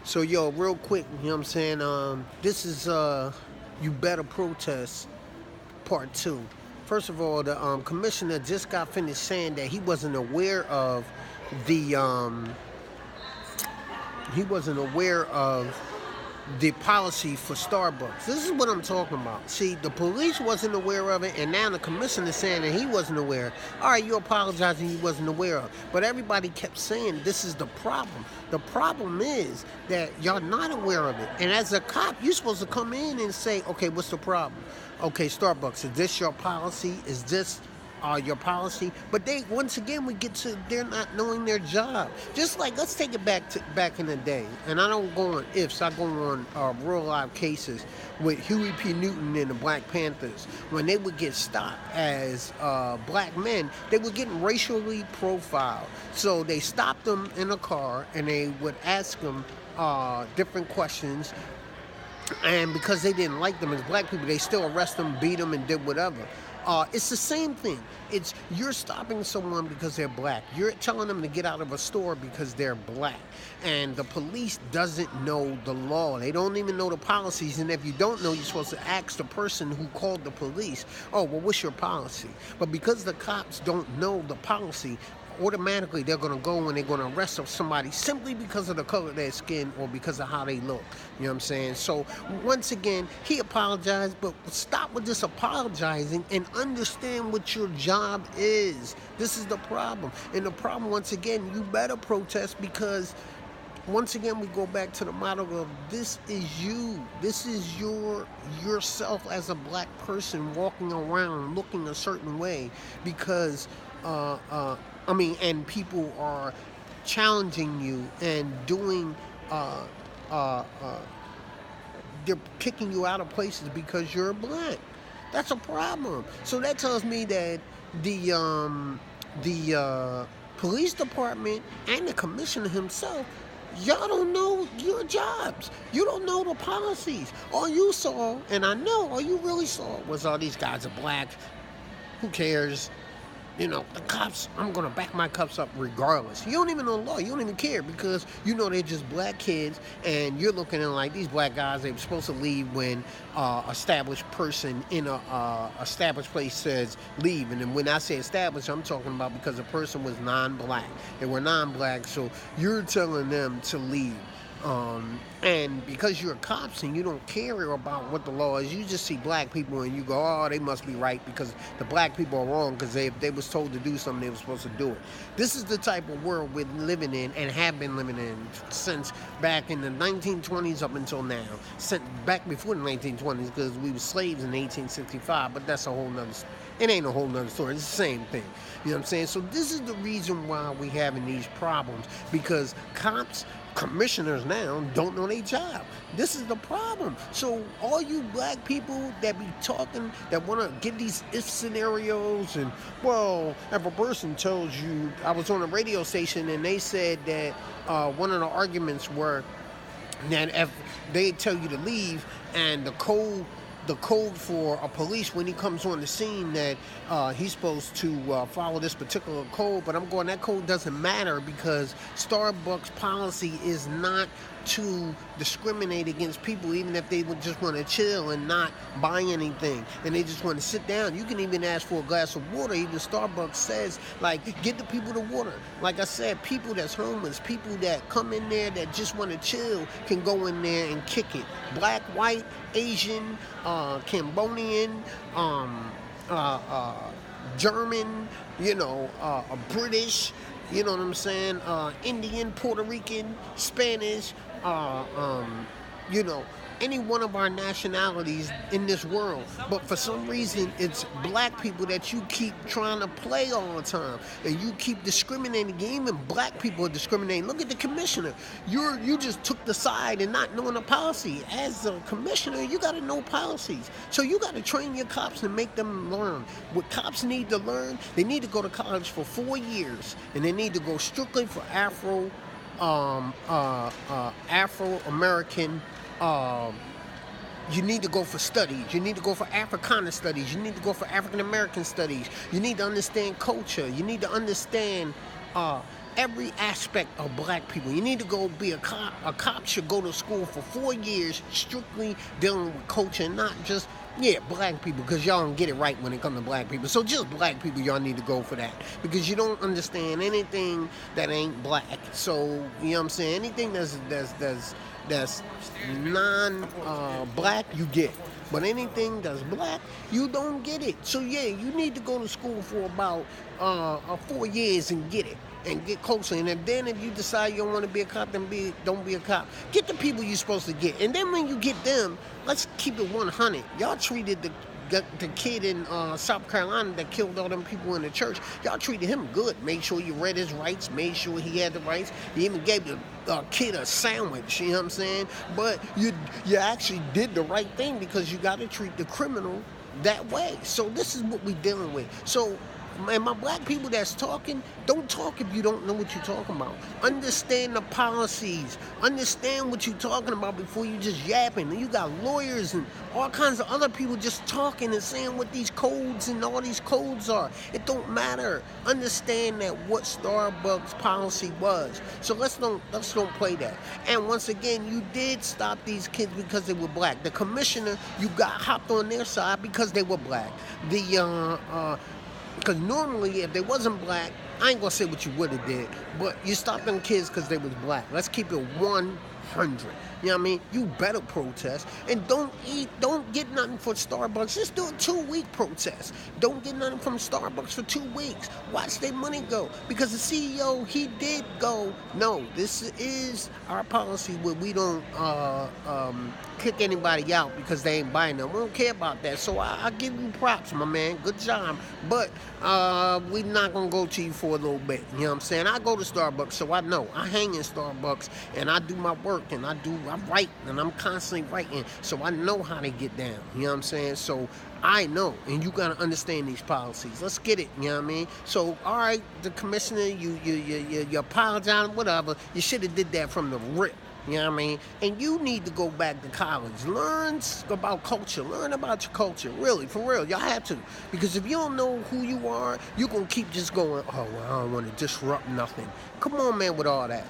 So yo, real quick, you know what I'm saying? This is You Better Protest Part 2. First of all, the commissioner just got finished saying that the he wasn't aware of the policy for Starbucks. This is what I'm talking about. See, the police wasn't aware of it, and now the commissioner is saying that he wasn't aware. All right, you apologizing he wasn't aware of. But everybody kept saying this is the problem. The problem is that y'all not aware of it. And as a cop, you're supposed to come in and say, okay, what's the problem? Okay, Starbucks, is this your policy? Is this your policy? But they, once again, we get to they're not knowing their job. Just like, let's take it back in the day, and I don't go on ifs, I go on real live cases with Huey P. Newton and the Black Panthers. When they would get stopped as black men, they were getting racially profiled. So they stopped them in a car and they would ask them different questions, and because they didn't like them as black people, they still arrest them, beat them, and did whatever. It's the same thing. It's You're stopping someone because they're black. You're telling them to get out of a store because they're black. And the police doesn't know the law. They don't even know the policies. And if you don't know, you're supposed to ask the person who called the police, oh, well, what's your policy? But because the cops don't know the policy, automatically they're going to go and they're going to arrest somebody simply because of the color of their skin or because of how they look. You know what I'm saying? So once again, he apologized, but stop with this apologizing and understand what your job is. This is the problem. And the problem, once again, you better protest, because once again we go back to the motto of this is you. This is yourself as a black person walking around looking a certain way because and people are challenging you and doing, they're kicking you out of places because you're black. That's a problem. So that tells me that the police department and the commissioner himself, y'all don't know your jobs. You don't know the policies. All you saw, and I know all you really saw, was all these guys are black. Who cares? You know, the cops, I'm going to back my cops up regardless. You don't even know the law. You don't even care because you know they're just black kids, and you're looking at them like these black guys, they were supposed to leave when established person in a established place says leave. And then when I say established, I'm talking about because the person was non-black. They were non-black, so you're telling them to leave. And because you're cops and you don't care about what the law is, you just see black people and you go, oh, they must be right because the black people are wrong because if they was told to do something, they were supposed to do it. This is the type of world we're living in and have been living in since back in the 1920s up until now. Since back before the 1920s, because we were slaves in 1865, but that's a whole nother story. It ain't a whole nother story. It's the same thing. You know what I'm saying? So this is the reason why we having these problems, because cops, commissioners now don't know their job. This is the problem. So all you black people that be talking, that want to give these if scenarios, and well, if a person tells you, I was on a radio station and they said that one of the arguments were that if they tell you to leave and the code for a police when he comes on the scene that he's supposed to follow this particular code, but I'm going, that code doesn't matter because Starbucks policy is not to discriminate against people, even if they would just want to chill and not buy anything and they just want to sit down. You can even ask for a glass of water. Even Starbucks says, like, get the people the water. Like I said, people that's homeless, people that come in there that just want to chill can go in there and kick it. Black, white, Asian, Cambodian, German, British, you know what I'm saying, Indian, Puerto Rican, Spanish, you know, any one of our nationalities in this world. But for some reason, it's black people that you keep trying to play all the time, and you keep discriminating. Even black people are discriminating. Look at the commissioner. You just took the side and not knowing the policy. As a commissioner, you got to know policies. So you got to train your cops and make them learn. What cops need to learn, they need to go to college for 4 years, and they need to go strictly for Afro-American. You need to go for studies. You need to go for Africana studies. You need to go for African American studies. You need to understand culture. You need to understand every aspect of black people. You need to go be a cop. A cop should go to school for 4 years strictly dealing with culture, and not just, yeah, black people, because y'all don't get it right when it comes to black people. So just black people, y'all need to go for that, because you don't understand anything that ain't black. So, you know what I'm saying? Anything that's non-black, you get. But anything that's black, you don't get it. So yeah, you need to go to school for about 4 years and get it, and get closer. And then if you decide you don't want to be a cop, then don't be a cop. Get the people you're supposed to get. And then when you get them, let's keep it 100. Y'all treated the kid in South Carolina that killed all them people in the church, y'all treated him good. Made sure you read his rights, made sure he had the rights. You even gave the kid a sandwich, you know what I'm saying? But you actually did the right thing, because you got to treat the criminal that way. So this is what we're dealing with. So, and my black people that's talking, don't talk if you don't know what you're talking about. Understand the policies. Understand what you're talking about before you just yapping. And you got lawyers and all kinds of other people just talking and saying what these codes and all these codes are. It don't matter. Understand that what Starbucks policy was. So let's don't play that. And once again, you did stop these kids because they were black. The commissioner, you got hopped on their side because they were black. Because normally, if they wasn't black, I ain't gonna say what you would have did, but you stopped them kids because they was black. Let's keep it 100. You know what I mean? You better protest, and don't get nothing for Starbucks. Just do a 2-week protest. Don't get nothing from Starbucks for 2 weeks. Watch their money go. Because the CEO, he did go, no, this is our policy where we don't kick anybody out because they ain't buying them. We don't care about that. So I give you props, my man. Good job. But we not going to go to you for a little bit. You know what I'm saying? I go to Starbucks, so I know. I hang in Starbucks, and I do my work, and I write, and I'm constantly writing. So I know how they get down. You know what I'm saying? So I know, and you got to understand these policies. Let's get it, you know what I mean? So, all right, the commissioner, you apologize, whatever. You should have did that from the rip. You know what I mean? And you need to go back to college. Learn about culture. Learn about your culture. Really, for real. Y'all have to. Because if you don't know who you are, you're going to keep just going, oh, well, I don't want to disrupt nothing. Come on, man, with all that.